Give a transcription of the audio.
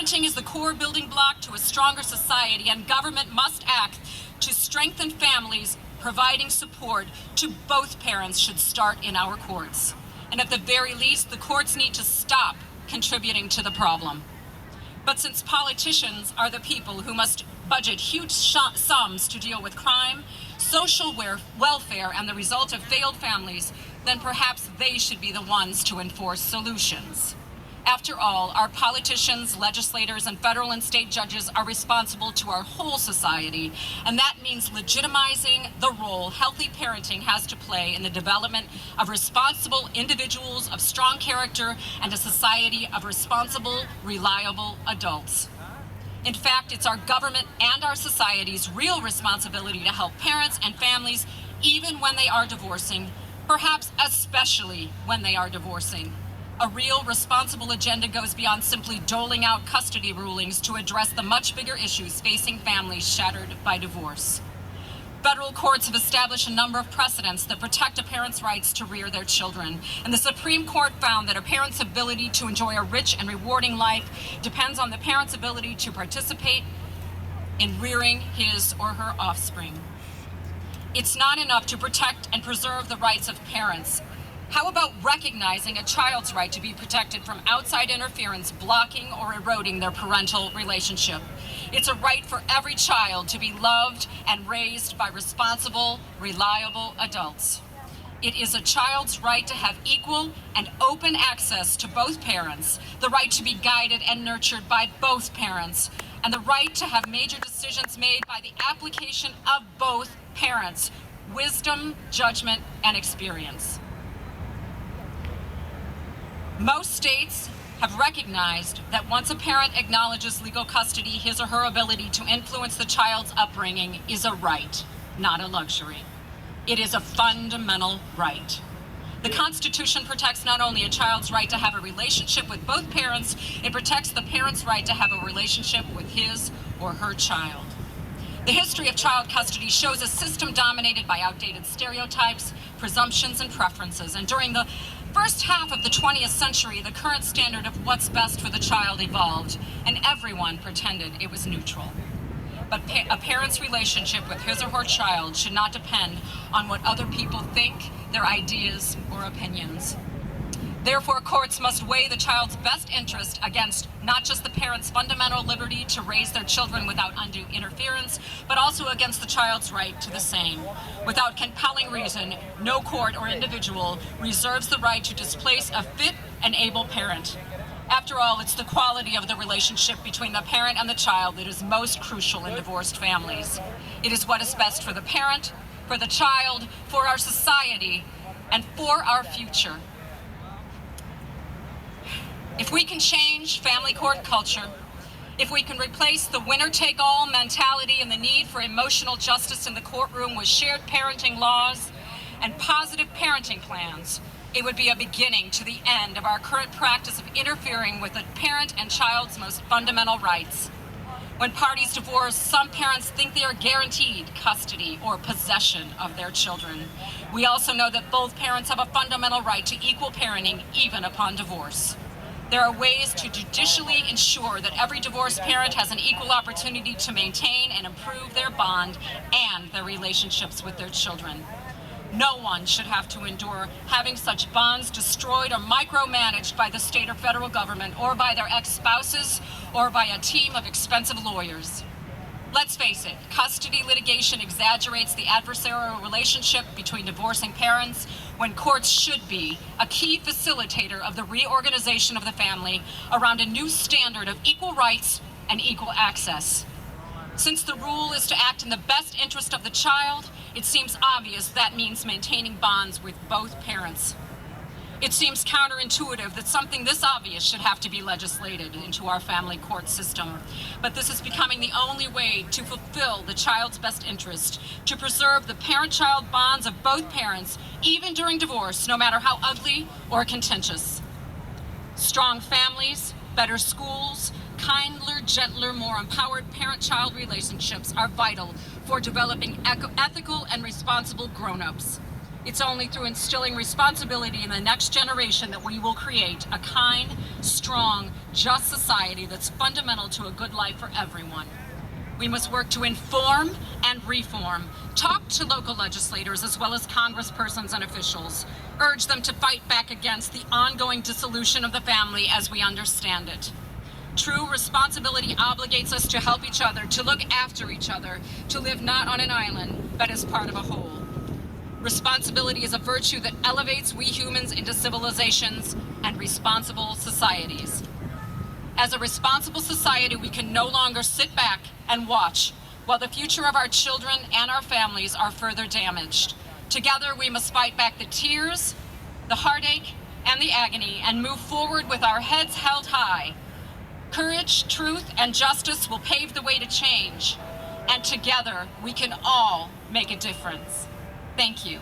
Parenting is the core building block to a stronger society, and government must act to strengthen families. Providing support to both parents should start in our courts. And at the very least, the courts need to stop contributing to the problem. But since politicians are the people who must budget huge sums to deal with crime, social welfare, and the result of failed families, then perhaps they should be the ones to enforce solutions. After all, our politicians, legislators, and federal and state judges are responsible to our whole society, and that means legitimizing the role healthy parenting has to play in the development of responsible individuals of strong character and a society of responsible, reliable adults. In fact, it's our government and our society's real responsibility to help parents and families even when they are divorcing, perhaps especially when they are divorcing. A real responsible agenda goes beyond simply doling out custody rulings to address the much bigger issues facing families shattered by divorce. Federal courts have established a number of precedents that protect a parent's rights to rear their children. And the Supreme Court found that a parent's ability to enjoy a rich and rewarding life depends on the parent's ability to participate in rearing his or her offspring. It's not enough to protect and preserve the rights of parents. How about recognizing a child's right to be protected from outside interference, blocking or eroding their parental relationship? It's a right for every child to be loved and raised by responsible, reliable adults. It is a child's right to have equal and open access to both parents, the right to be guided and nurtured by both parents, and the right to have major decisions made by the application of both parents' wisdom, judgment, and experience. Most states have recognized that once a parent acknowledges legal custody, his or her ability to influence the child's upbringing is a right, not a luxury. It is a fundamental right. The Constitution protects not only a child's right to have a relationship with both parents, it protects the parent's right to have a relationship with his or her child. The history of child custody shows a system dominated by outdated stereotypes, presumptions, and preferences. And during the first half of the 20th century, the current standard of what's best for the child evolved, and everyone pretended it was neutral. But a parent's relationship with his or her child should not depend on what other people think, their ideas, or opinions. Therefore, courts must weigh the child's best interest against not just the parent's fundamental liberty to raise their children without undue interference, but also against the child's right to the same. Without compelling reason, no court or individual reserves the right to displace a fit and able parent. After all, it's the quality of the relationship between the parent and the child that is most crucial in divorced families. It is what is best for the parent, for the child, for our society, and for our future. If we can change family court culture, if we can replace the winner-take-all mentality and the need for emotional justice in the courtroom with shared parenting laws and positive parenting plans, it would be a beginning to the end of our current practice of interfering with a parent and child's most fundamental rights. When parties divorce, some parents think they are guaranteed custody or possession of their children. We also know that both parents have a fundamental right to equal parenting even upon divorce. There are ways to judicially ensure that every divorced parent has an equal opportunity to maintain and improve their bond and their relationships with their children. No one should have to endure having such bonds destroyed or micromanaged by the state or federal government, or by their ex-spouses, or by a team of expensive lawyers. Let's face it, custody litigation exaggerates the adversarial relationship between divorcing parents when courts should be a key facilitator of the reorganization of the family around a new standard of equal rights and equal access. Since the rule is to act in the best interest of the child, it seems obvious that means maintaining bonds with both parents. It seems counterintuitive that something this obvious should have to be legislated into our family court system. But this is becoming the only way to fulfill the child's best interest, to preserve the parent-child bonds of both parents, even during divorce, no matter how ugly or contentious. Strong families, better schools, kinder, gentler, more empowered parent-child relationships are vital for developing ethical and responsible grown-ups. It's only through instilling responsibility in the next generation that we will create a kind, strong, just society that's fundamental to a good life for everyone. We must work to inform and reform, talk to local legislators as well as congresspersons and officials, urge them to fight back against the ongoing dissolution of the family as we understand it. True responsibility obligates us to help each other, to look after each other, to live not on an island, but as part of a whole. Responsibility is a virtue that elevates we humans into civilizations and responsible societies. As a responsible society, we can no longer sit back and watch while the future of our children and our families are further damaged. Together, we must fight back the tears, the heartache, and the agony, and move forward with our heads held high. Courage, truth, and justice will pave the way to change, and together we can all make a difference. Thank you.